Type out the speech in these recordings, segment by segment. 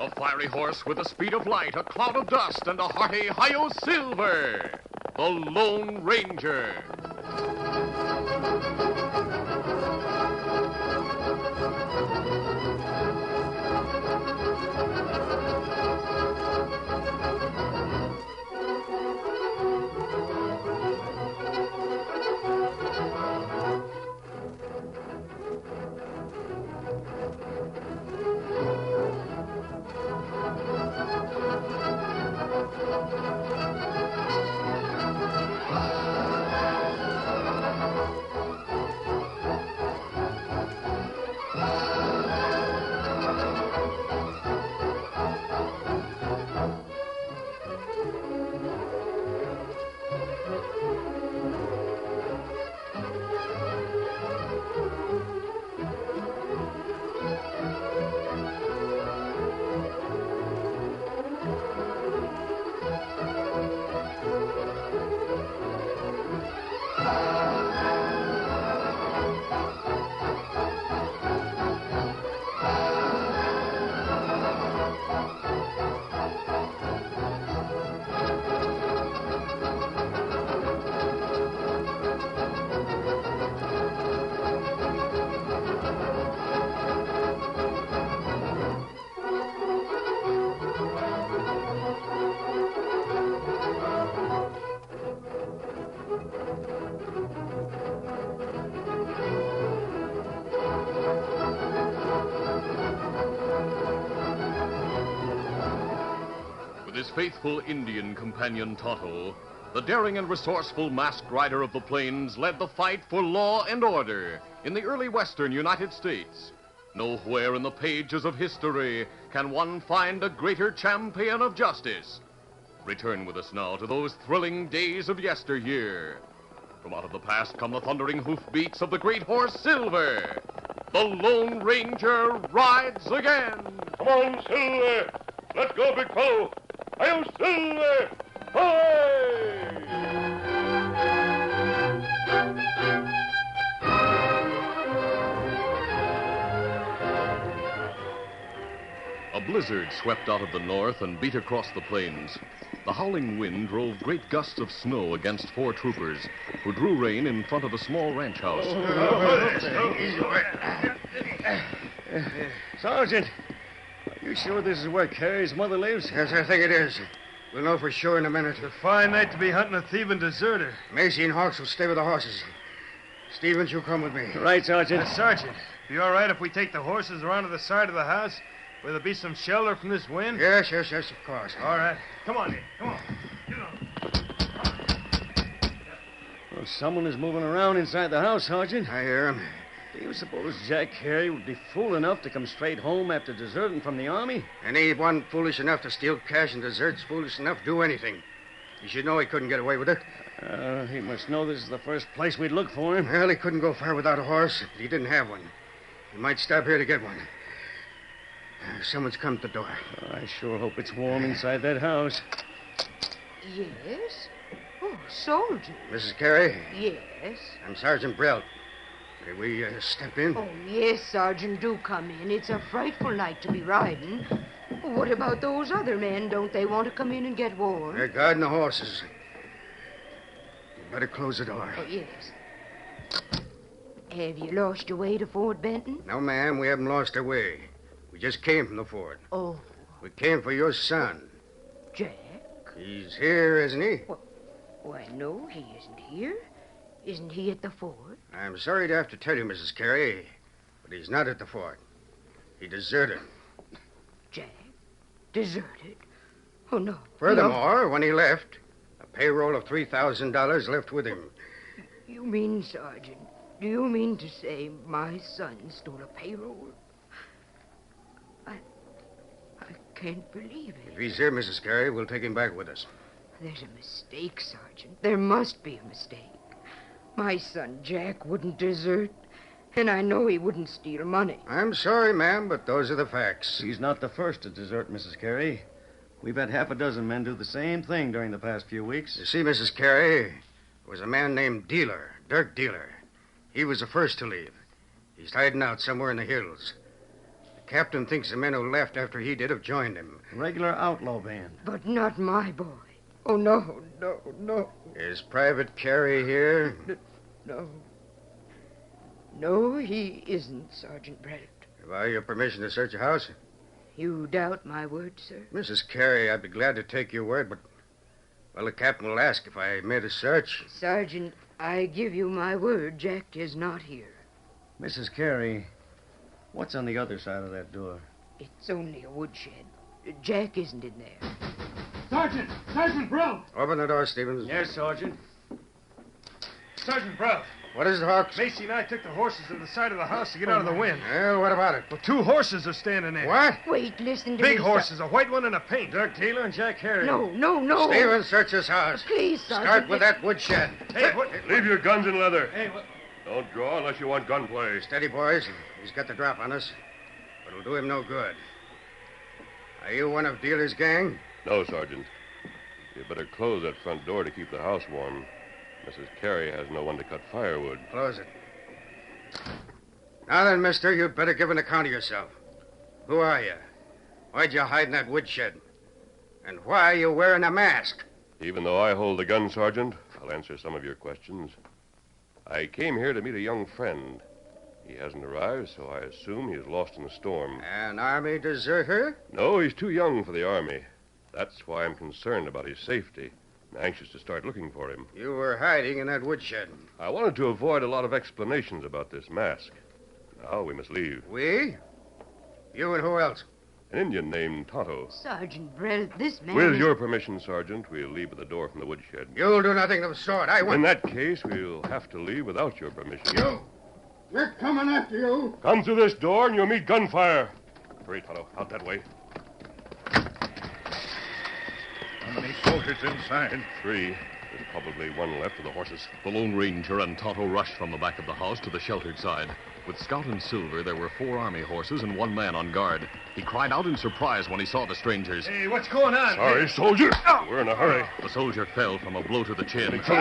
A fiery horse with the speed of light, a cloud of dust, and a hearty hi-yo silver. The Lone Ranger. With his faithful Indian companion Tonto, the daring and resourceful masked rider of the plains led the fight for law and order in the early western United States. Nowhere in the pages of history can one find a greater champion of justice. Return with us now to those thrilling days of yesteryear. From out of the past come the thundering hoofbeats of the great horse Silver. The Lone Ranger rides again. Come on, Silver. Let's go, big fellow. Hi-yo, Silver! Hooray! A blizzard swept out of the north and beat across the plains. The howling wind drove great gusts of snow against four troopers, who drew rein in front of a small ranch house. Sergeant, are you sure this is where Carrie's mother lives? Yes, I think it is. We'll know for sure in a minute. It's a fine night to be hunting a thieving deserter. Macy and Hawks will stay with the horses. Stevens, you come with me. Right, Sergeant. Sergeant, be all right if we take the horses around to the side of the house where there'll be some shelter from this wind? Yes, of course. All right. Come on, Nick. Come on. Get on. Well, someone is moving around inside the house, Sergeant. I hear him. Do you suppose Jack Carey would be fool enough to come straight home after deserting from the army? Anyone foolish enough to steal cash and desert's foolish enough to do anything. You should know he couldn't get away with it. He must know this is the first place we'd look for him. Well, he couldn't go far without a horse. He didn't have one. He might stop here to get one. Someone's come to the door. I sure hope it's warm inside that house. Yes? Oh, soldier. Mrs. Carey? Yes? I'm Sergeant Brelt. May we step in? Oh, yes, Sergeant, do come in. It's a frightful night to be riding. What about those other men? Don't they want to come in and get warm? They're guarding the horses. You better close the door. Oh, yes. Have you lost your way to Fort Benton? No, ma'am, we haven't lost our way. We just came from the fort. Oh. We came for your son. Jack? He's here, isn't he? Why, no, he isn't here. Isn't he at the fort? I'm sorry to have to tell you, Mrs. Carey, but he's not at the fort. He deserted. Jack? Deserted? Oh, no. Furthermore, when he left, a payroll of $3,000 left with him. You mean, Sergeant, do you mean to say my son stole a payroll? I can't believe it. If he's here, Mrs. Carey, we'll take him back with us. There's a mistake, Sergeant. There must be a mistake. My son Jack wouldn't desert, and I know he wouldn't steal money. I'm sorry, ma'am, but those are the facts. He's not the first to desert, Mrs. Carey. We've had half a dozen men do the same thing during the past few weeks. You see, Mrs. Carey, there was a man named Dirk Dealer. He was the first to leave. He's hiding out somewhere in the hills. The captain thinks the men who left after he did have joined him. Regular outlaw band. But not my boy. Oh, no, no, no, Is Private Carey here? no. No, he isn't, Sergeant Braddock. Have I your permission to search your house? You doubt my word, sir? Mrs. Carey, I'd be glad to take your word, but... Well, the captain will ask if I made a search. Sergeant, I give you my word Jack is not here. Mrs. Carey, what's on the other side of that door? It's only a woodshed. Jack isn't in there. Sergeant! Sergeant Brill! Open the door, Stevens. Yes, Sergeant. Sergeant Brill. What is it, Hawks? Macy and I took the horses to the side of the house to get out of the wind. Well, what about it? Well, 2 horses are standing there. What? Wait, listen to Big me. horses, a white one and a pink. Dirk Taylor and Jack Harry. No, no, no. Stevens, search this house. Please, Sergeant. Start with that woodshed. Hey, what? Leave your guns in leather. Hey, what? Don't draw unless you want gunplay. Steady, boys. He's got the drop on us, but it'll do him no good. Are you one of Dealer's gang? No, Sergeant. You better close that front door to keep the house warm. Mrs. Carey has no one to cut firewood. Close it. Now then, mister, you'd better give an account of yourself. Who are you? Why'd you hide in that woodshed? And why are you wearing a mask? Even though I hold the gun, Sergeant, I'll answer some of your questions. I came here to meet a young friend. He hasn't arrived, so I assume he's lost in the storm. An army deserter? No, he's too young for the army. That's why I'm concerned about his safety. I'm anxious to start looking for him. You were hiding in that woodshed. I wanted to avoid a lot of explanations about this mask. Now we must leave. We? You and who else? An Indian named Tonto. Sergeant Braddock, this man With is... your permission, Sergeant, we'll leave at the door from the woodshed. You'll do nothing of the sort. I In want... that case, we'll have to leave without your permission. You! We're coming after you. Come through this door and you'll meet gunfire. Hurry, Tonto. Out that way. How many soldiers inside? 3. There's probably one left of the horses. The Lone Ranger and Tonto rushed from the back of the house to the sheltered side. With Scout and Silver, there were 4 army horses and 1 man on guard. He cried out in surprise when he saw the strangers. Hey, what's going on? Sorry, soldier. We're in a hurry. The soldier fell from a blow to the chin. Easy. Come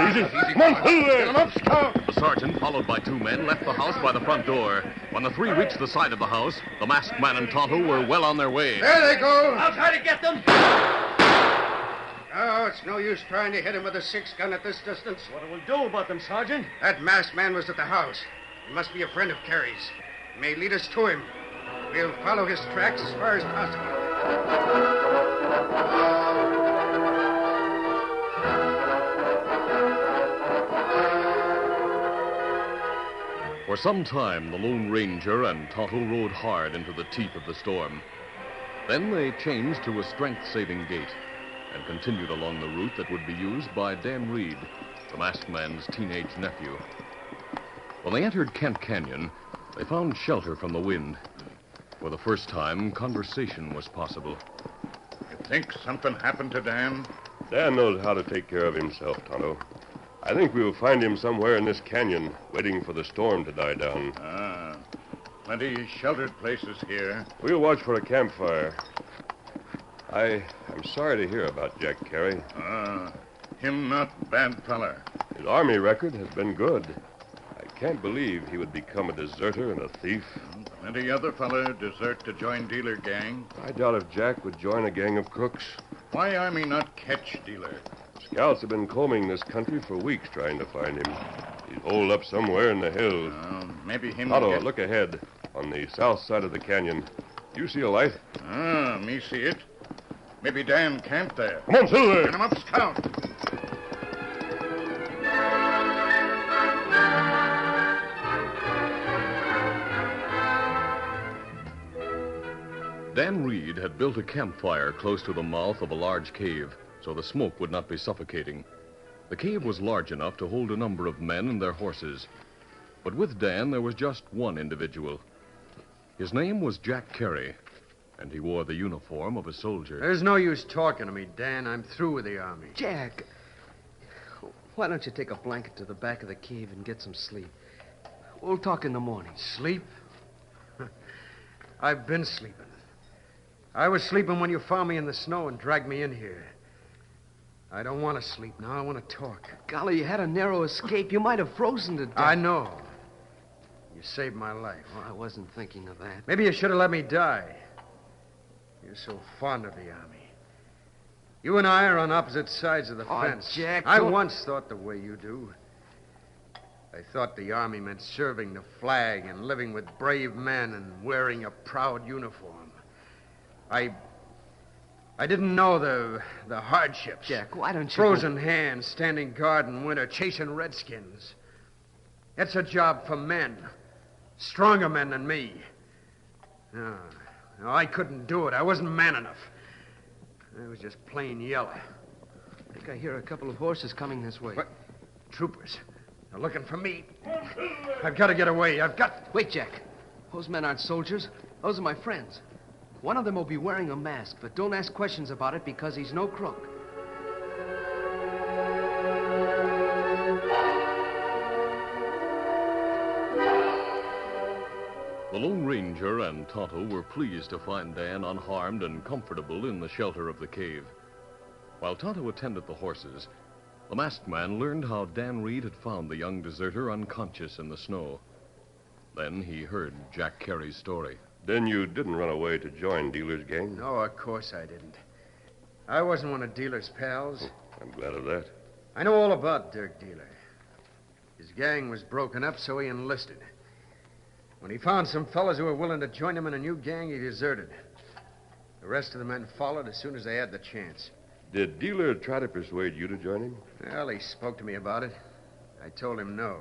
on, through there. Get 'em up, Scout! The sergeant, followed by 2 men, left the house by the front door. When the 3 reached the side of the house, the masked man and Tonto were well on their way. There they go. I'll try to get them. Oh, it's no use trying to hit him with a 6-gun at this distance. What do we do about them, Sergeant? That masked man was at the house. He must be a friend of Carey's. He may lead us to him. We'll follow his tracks as far as possible. For some time, the Lone Ranger and Tonto rode hard into the teeth of the storm. Then they changed to a strength-saving gait and continued along the route that would be used by Dan Reed, the masked man's teenage nephew. When they entered Kent Canyon, they found shelter from the wind. For the first time, conversation was possible. You think something happened to Dan? Dan knows how to take care of himself, Tonto. I think we'll find him somewhere in this canyon, waiting for the storm to die down. Ah, plenty sheltered places here. We'll watch for a campfire. I'm sorry to hear about Jack Carey. Ah, him not bad feller. His army record has been good. I can't believe he would become a deserter and a thief. Plenty other feller desert to join dealer gang. I doubt if Jack would join a gang of crooks. Why army not catch dealer? Scouts have been combing this country for weeks trying to find him. He's holed up somewhere in the hills. Maybe him Tonto, get... look ahead. On the south side of the canyon. You see a light? Ah, me see it. Maybe Dan camped there. Come on, Silver! Get him up, Scout. Dan Reed had built a campfire close to the mouth of a large cave, so the smoke would not be suffocating. The cave was large enough to hold a number of men and their horses. But with Dan, there was just one individual. His name was Jack Carey, and he wore the uniform of a soldier. There's no use talking to me, Dan. I'm through with the army. Jack, why don't you take a blanket to the back of the cave and get some sleep? We'll talk in the morning. Sleep? I've been sleeping. I was sleeping when you found me in the snow and dragged me in here. I don't want to sleep now. I want to talk. Golly, you had a narrow escape. You might have frozen to death. I know. You saved my life. Oh, I wasn't thinking of that. Maybe you should have let me die. You're so fond of the Army. You and I are on opposite sides of the fence. Jack, I don't- once thought the way you do. I thought the Army meant serving the flag and living with brave men and wearing a proud uniform. I didn't know the hardships. Jack, why don't you... Frozen hands, standing guard in winter, chasing redskins. That's a job for men. Stronger men than me. No, I couldn't do it. I wasn't man enough. I was just plain yellow. I think I hear a couple of horses coming this way. What? Troopers. They're looking for me. I've got to get away. Wait, Jack. Those men aren't soldiers. Those are my friends. One of them will be wearing a mask, but don't ask questions about it because he's no crook. The Lone Ranger and Tonto were pleased to find Dan unharmed and comfortable in the shelter of the cave. While Tonto attended the horses, the masked man learned how Dan Reed had found the young deserter unconscious in the snow. Then he heard Jack Carey's story. Then you didn't run away to join Dealer's gang? No, of course I didn't. I wasn't one of Dealer's pals. I'm glad of that. I know all about Dirk Dealer. His gang was broken up, so he enlisted. When he found some fellas who were willing to join him in a new gang, he deserted. The rest of the men followed as soon as they had the chance. Did Dealer try to persuade you to join him? Well, he spoke to me about it. I told him no.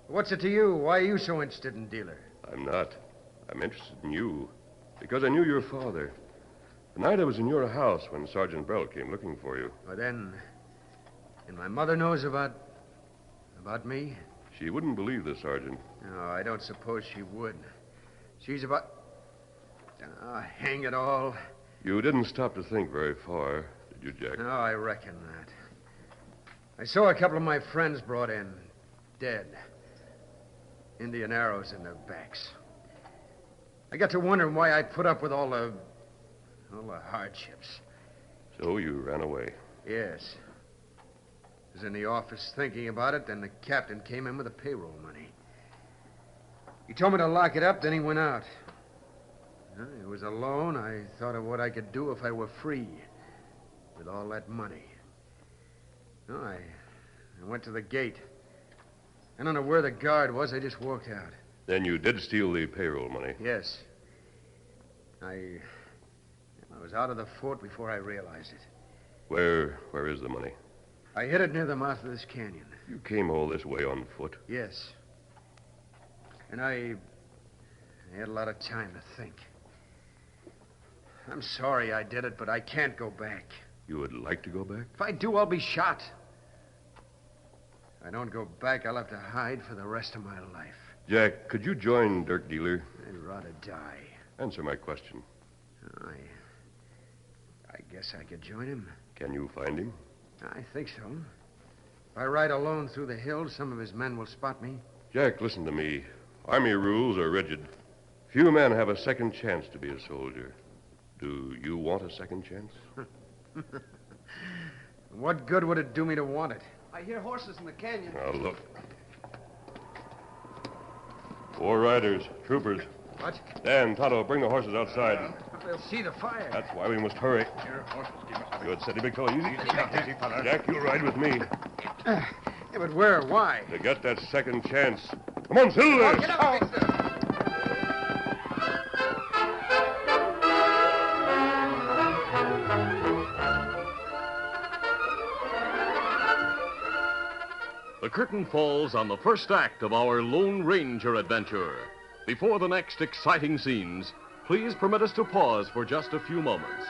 What's it to you? Why are you so interested in Dealer? I'm not. I'm interested in you. Because I knew your father. The night I was in your house when Sergeant Bell came looking for you. Well, then my mother knows about me? She wouldn't believe the Sergeant. No, I don't suppose she would. She's about... Oh, hang it all. You didn't stop to think very far, did you, Jack? No, I reckon not. I saw a couple of my friends brought in, dead. Indian arrows in their backs. I got to wondering why I put up with all the hardships. So you ran away. Yes. I was in the office thinking about it, then the captain came in with the payroll money. He told me to lock it up, then he went out. I was alone. I thought of what I could do if I were free with all that money. No, I went to the gate. I don't know where the guard was. I just walked out. Then you did steal the payroll money. Yes. I was out of the fort before I realized it. Where is the money? I hid it near the mouth of this canyon. You came all this way on foot. Yes. And I had a lot of time to think. I'm sorry I did it, but I can't go back. You would like to go back? If I do, I'll be shot. If I don't go back, I'll have to hide for the rest of my life. Jack, could you join Dirk Dealer? I'd rather die. Answer my question. I guess I could join him. Can you find him? I think so. If I ride alone through the hills, some of his men will spot me. Jack, listen to me. Army rules are rigid. Few men have a second chance to be a soldier. Do you want a second chance? What good would it do me to want it? I hear horses in the canyon. Now, look. 4 riders, troopers. What? Dan, Tonto, bring the horses outside. They'll see the fire. That's why we must hurry. Here, horses, give us a Good, steady, big fellow. Easy. easy, fella. Jack, you'll ride with me Yeah, but where? Why? to get that second chance. Come on, Silver! Get up, Dexter. The curtain falls on the first act of our Lone Ranger adventure. Before the next exciting scenes, please permit us to pause for just a few moments.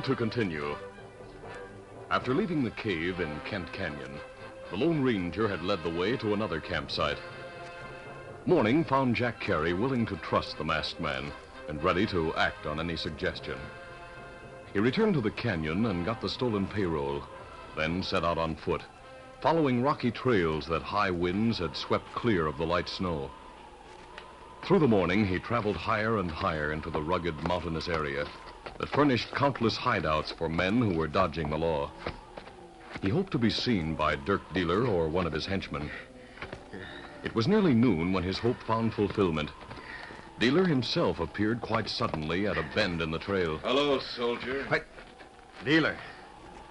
to continue. After leaving the cave in Kent Canyon, the Lone Ranger had led the way to another campsite. Morning found Jack Carey willing to trust the masked man and ready to act on any suggestion. He returned to the canyon and got the stolen payroll, then set out on foot, following rocky trails that high winds had swept clear of the light snow. Through the morning, he traveled higher and higher into the rugged mountainous area that furnished countless hideouts for men who were dodging the law. He hoped to be seen by Dirk Dealer or one of his henchmen. It was nearly noon when his hope found fulfillment. Dealer himself appeared quite suddenly at a bend in the trail. Hello, soldier. What? Dealer,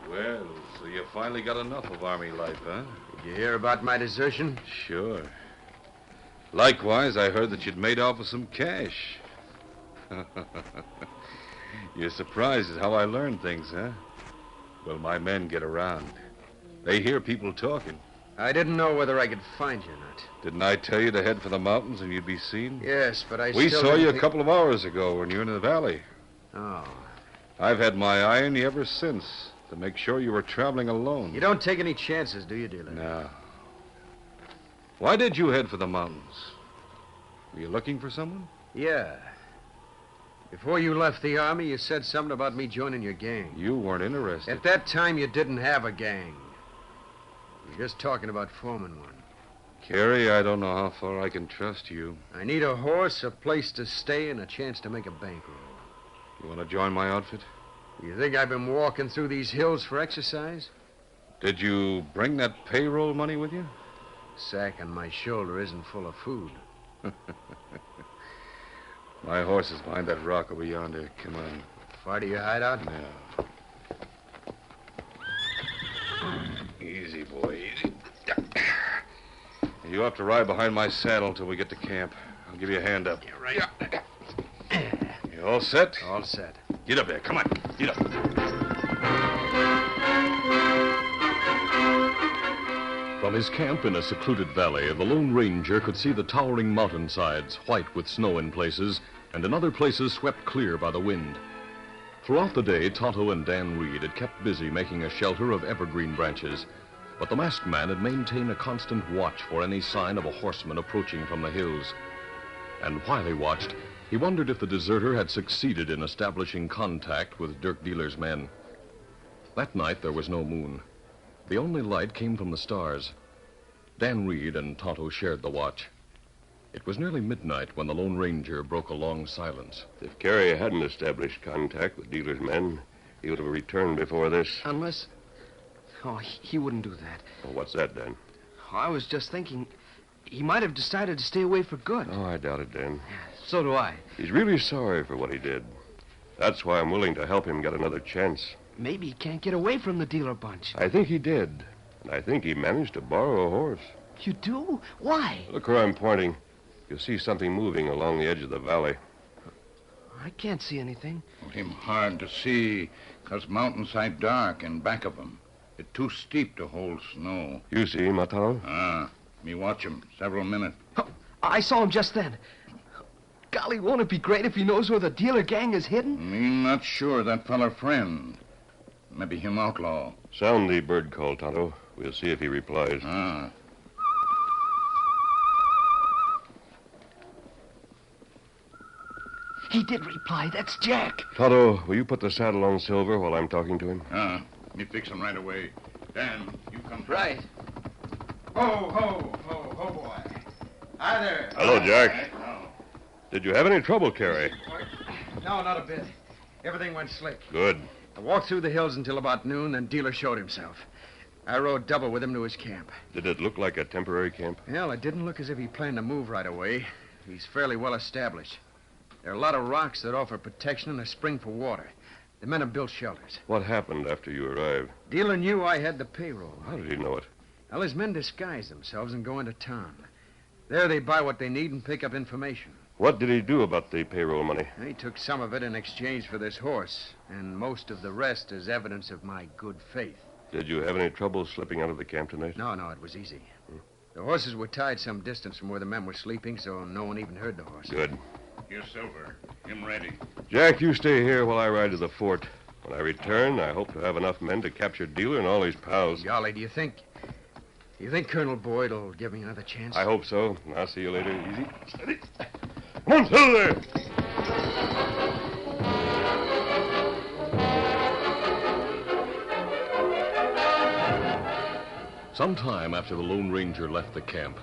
Well, so you finally got enough of army life, huh? did you hear about my desertion? Sure. Likewise, I heard that you'd made off with some cash. You're surprised at how I learn things, huh? Well, my men get around. They hear people talking. I didn't know whether I could find you or not. Didn't I tell you to head for the mountains and you'd be seen? Yes, but I We still saw didn't you a think- couple of hours ago when you were in the valley. Oh. I've had my eye on you ever since to make sure you were traveling alone. You don't take any chances, do you, Dealer? No. Why did you head for the mountains? Were you looking for someone? Yeah. Before you left the army, you said something about me joining your gang. You weren't interested. At that time, you didn't have a gang. You were just talking about forming one. Carrie, I don't know how far I can trust you. I need a horse, a place to stay, and a chance to make a bankroll. You want to join my outfit? You think I've been walking through these hills for exercise? Did you bring that payroll money with you? Sack on my shoulder isn't full of food. My horse is behind that rock over yonder. Come on. Far to your hideout? Now. Easy, boy, easy. You have to ride behind my saddle till we get to camp. I'll give you a hand up. Yeah, right. You all set? All set. Get up there. Come on. Get up. From his camp in a secluded valley, the Lone Ranger could see the towering mountainsides, white with snow in places, and in other places swept clear by the wind. Throughout the day, Tonto and Dan Reed had kept busy making a shelter of evergreen branches, but the masked man had maintained a constant watch for any sign of a horseman approaching from the hills. And while he watched, he wondered if the deserter had succeeded in establishing contact with Dirk Dealer's men. That night, there was no moon. The only light came from the stars. Dan Reed and Tonto shared the watch. It was nearly midnight when the Lone Ranger broke a long silence. If Carey hadn't established contact with Dealer's men, he would have returned before this. Unless... Oh, he wouldn't do that. Well, what's that, Dan? I was just thinking he might have decided to stay away for good. Oh, I doubt it, Dan. So do I. He's really sorry for what he did. That's why I'm willing to help him get another chance. Maybe he can't get away from the dealer bunch. I think he did. And I think he managed to borrow a horse. You do? Why? Look where I'm pointing. You'll see something moving along the edge of the valley. I can't see anything. Him hard to see, 'cause mountainside dark and back of him. It's too steep to hold snow. You see, Matano? Me watch him several minutes. Oh, I saw him just then. Golly, won't it be great if he knows where the dealer gang is hidden? Me not sure that feller friend. Maybe him outlaw. Sound the bird call, Tonto. We'll see if he replies. He did reply. That's Jack. Tonto, will you put the saddle on Silver while I'm talking to him? Me fix him right away. Dan, you come. Right. Ho, boy. Hi there. Hello, Jack. Did you have any trouble, Carey? No, not a bit. Everything went slick. Good. I walked through the hills until about noon, then Dealer showed himself. I rode double with him to his camp. Did it look like a temporary camp? Well, it didn't look as if he planned to move right away. He's fairly well established. There are a lot of rocks that offer protection and a spring for water. The men have built shelters. What happened after you arrived? Dealer knew I had the payroll. How did he know it? Well, his men disguise themselves and go into town. There they buy what they need and pick up information. What did he do about the payroll money? He took some of it in exchange for this horse, and most of the rest is evidence of my good faith. Did you have any trouble slipping out of the camp tonight? No, it was easy. The horses were tied some distance from where the men were sleeping, so no one even heard the horse. Good. Here's Silver. Him ready. Jack, you stay here while I ride to the fort. When I return, I hope to have enough men to capture Dealer and all his pals. Golly, do you think Colonel Boyd will give me another chance? I hope so. I'll see you later. Easy. Steady. Come on, through there. Some time after the Lone Ranger left the camp,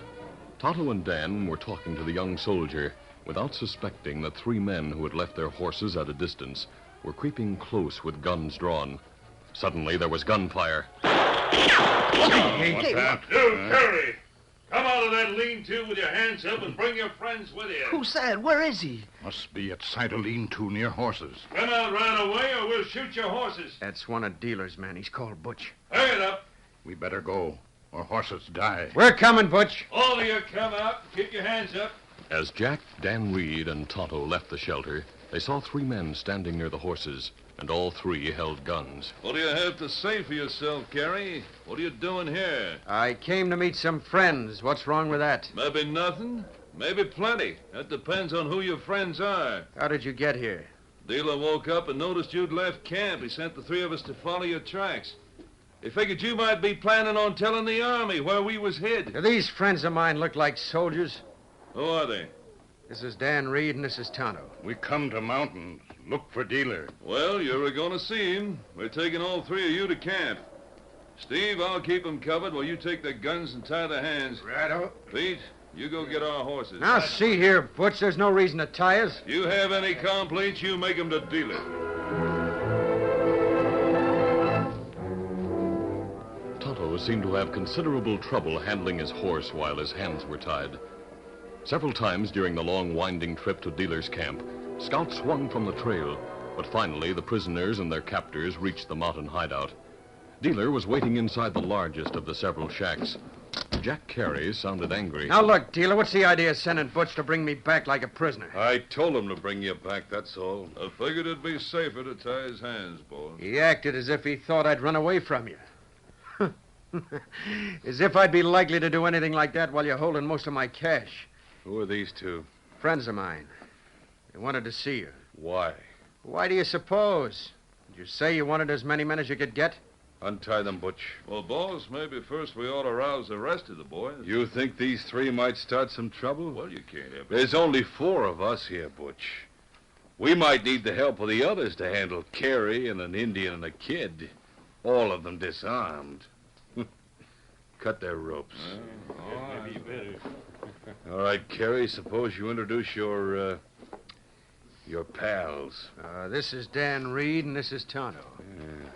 Tonto and Dan were talking to the young soldier without suspecting that 3 men who had left their horses at a distance were creeping close with guns drawn. Suddenly, there was gunfire. What's that? You, Kerry! Come out of that lean-to with your hands up and bring your friends with you. Who's that? Where is he? Must be at sight of lean-to near horses. Come out right away or we'll shoot your horses. That's one of Dealer's men. He's called Butch. Hurry it up. We better go, or horses die. We're coming, Butch. All of you come out and keep your hands up. As Jack, Dan Reed, and Tonto left the shelter, they saw 3 men standing near the horses, and all 3 held guns. What do you have to say for yourself, Gary? What are you doing here? I came to meet some friends. What's wrong with that? Maybe nothing, maybe plenty. That depends on who your friends are. How did you get here? Dealer woke up and noticed you'd left camp. He sent the 3 of us to follow your tracks. He figured you might be planning on telling the army where we was hid. Do these friends of mine look like soldiers? Who are they? This is Dan Reed and this is Tonto. We come to mountains. Look for Dealer. Well, you're going to see him. We're taking all 3 of you to camp. Steve, I'll keep them covered while you take their guns and tie their hands. Righto. Pete, you go get our horses. Now, see here, Butch, there's no reason to tie us. You have any complaints, you make them to Dealer. Tonto seemed to have considerable trouble handling his horse while his hands were tied. Several times during the long, winding trip to Dealer's camp, scouts swung from the trail, but finally the prisoners and their captors reached the mountain hideout. Dealer was waiting inside the largest of the several shacks. Jack Carey sounded angry. Now, look, Dealer, what's the idea of sending Butch to bring me back like a prisoner? I told him to bring you back, that's all. I figured it'd be safer to tie his hands, boy. He acted as if he thought I'd run away from you. As if I'd be likely to do anything like that while you're holding most of my cash. Who are these 2? Friends of mine. They wanted to see you. Why? Why do you suppose? Did you say you wanted as many men as you could get? Untie them, Butch. Well, boss, maybe first we ought to rouse the rest of the boys. You think these 3 might start some trouble? Well, you can't have... There's only 4 of us here, Butch. We might need the help of the others to handle Carey and an Indian and a kid. All of them disarmed. Cut their ropes. Maybe you better. All right, Carey, suppose you introduce your pals. This is Dan Reed and this is Tonto. Yeah.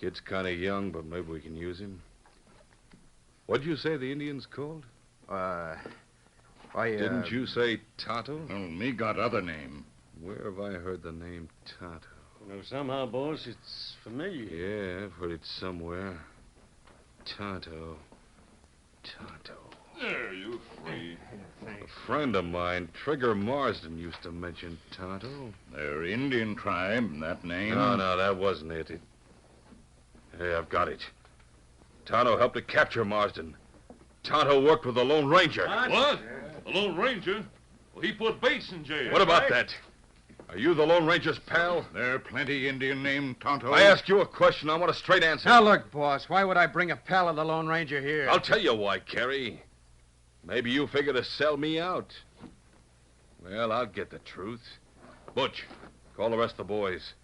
Kid's kind of young, but maybe we can use him. What'd you say the Indian's called? Didn't you say Tonto? Oh, me got other name. Where have I heard the name Tonto? You know, somehow, boss, it's familiar. Yeah, I've heard it somewhere. Tonto. There, you free. A friend of mine, Trigger Marsden, used to mention Tonto. They're Indian tribe, that name. No, that wasn't it. Hey, I've got it. Tonto helped to capture Marsden. Tonto worked with the Lone Ranger. What? The Lone Ranger? Well, he put Bates in jail. What about that? Are you the Lone Ranger's pal? There are plenty Indian named Tonto. I ask you a question. I want a straight answer. Now, look, boss, why would I bring a pal of the Lone Ranger here? I'll tell you why, Carey. Maybe you figure to sell me out. Well, I'll get the truth. Butch, call the rest of the boys.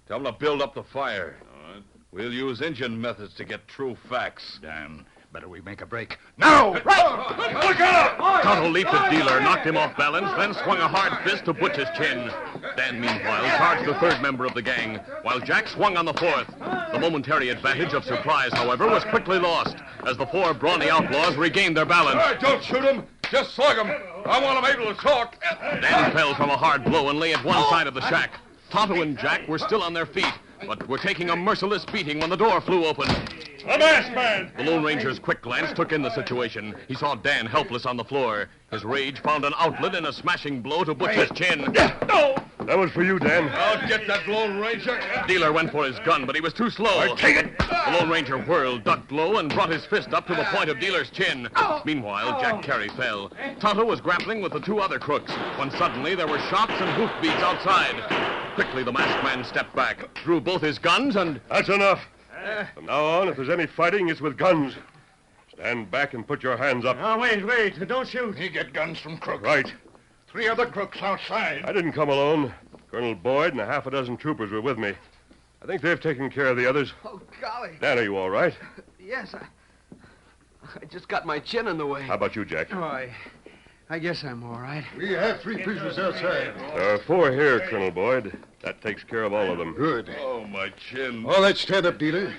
Tell them to build up the fire. All right. We'll use Indian methods to get true facts. Dan, better we make a break. Now! Look out! Tonto leaped at Dealer, knocked him off balance, then swung a hard fist to Butch's chin. Dan, meanwhile, charged the 3rd member of the gang, while Jack swung on the 4th. The momentary advantage of surprise, however, was quickly lost, as the 4 brawny outlaws regained their balance. All right, don't shoot him. Just slug him. I want him able to talk. Dan fell from a hard blow and lay at one side of the shack. Tonto and Jack were still on their feet, but were taking a merciless beating when the door flew open. A masked man! The Lone Ranger's quick glance took in the situation. He saw Dan helpless on the floor. His rage found an outlet in a smashing blow to Butch's chin. No! That was for you, Dan. I'll get that Lone Ranger. Dealer went for his gun, but he was too slow. Take it! The Lone Ranger whirled, ducked low, and brought his fist up to the point of Dealer's chin. Meanwhile, Jack Carey fell. Tonto was grappling with the two other crooks, when suddenly there were shots and hoofbeats outside. Quickly, the masked man stepped back, drew both his guns, and... That's enough. From now on, if there's any fighting, it's with guns. Stand back and put your hands up. Oh, wait. Don't shoot. He get guns from crooks. Right. 3 other crooks outside. I didn't come alone. Colonel Boyd and a half a dozen troopers were with me. I think they've taken care of the others. Oh, golly. Dan, are you all right? Yes, I just got my chin in the way. How about you, Jack? Oh, I guess I'm all right. We have 3 prisoners outside. There are 4 here, Colonel Boyd. That takes care of all of them. Good. Oh, my chin. All right, stand up, dealer.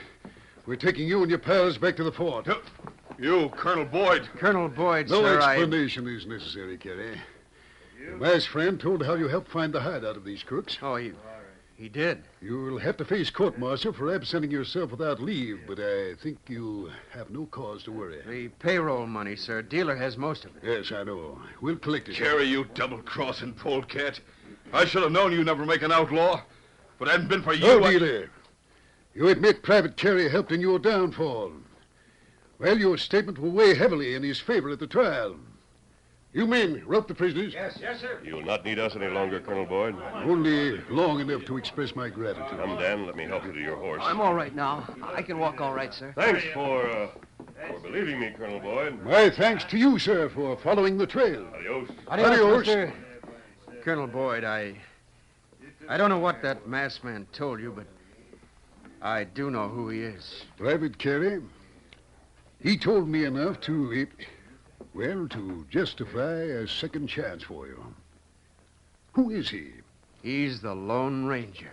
We're taking you and your pals back to the fort. You, Colonel Boyd. Colonel Boyd, No sir, explanation is necessary, Carey. My friend told how you helped find the hideout of these crooks. Oh, he did. You'll have to face court-martial for absenting yourself without leave, but I think you have no cause to worry. The payroll money, sir. Dealer has most of it. Yes, I know. We'll collect it. Carry, you double-crossing polecat. I should have known you'd never make an outlaw. If it hadn't been for you, No, dealer. You admit Private Carey helped in your downfall. Well, your statement will weigh heavily in his favor at the trial. You men, rope the prisoners. Yes, sir. You'll not need us any longer, Colonel Boyd. Only long enough to express my gratitude. Come, Dan, let me help you to your horse. I'm all right now. I can walk all right, sir. Thanks for believing me, Colonel Boyd. My thanks to you, sir, for following the trail. Adios. Adios. Mr. Colonel Boyd, I don't know what that masked man told you, but I do know who he is. Private Carey, he told me enough to justify a second chance for you. Who is he? He's the Lone Ranger.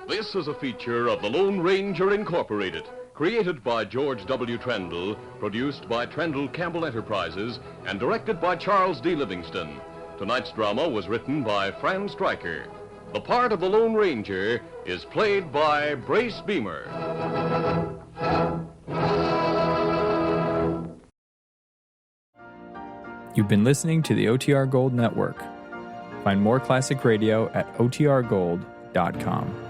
This is a feature of the Lone Ranger Incorporated, created by George W. Trendle, produced by Trendle Campbell Enterprises, and directed by Charles D. Livingston. Tonight's drama was written by Fran Stryker. The part of the Lone Ranger is played by Brace Beamer. You've been listening to the OTR Gold Network. Find more classic radio at otrgold.com.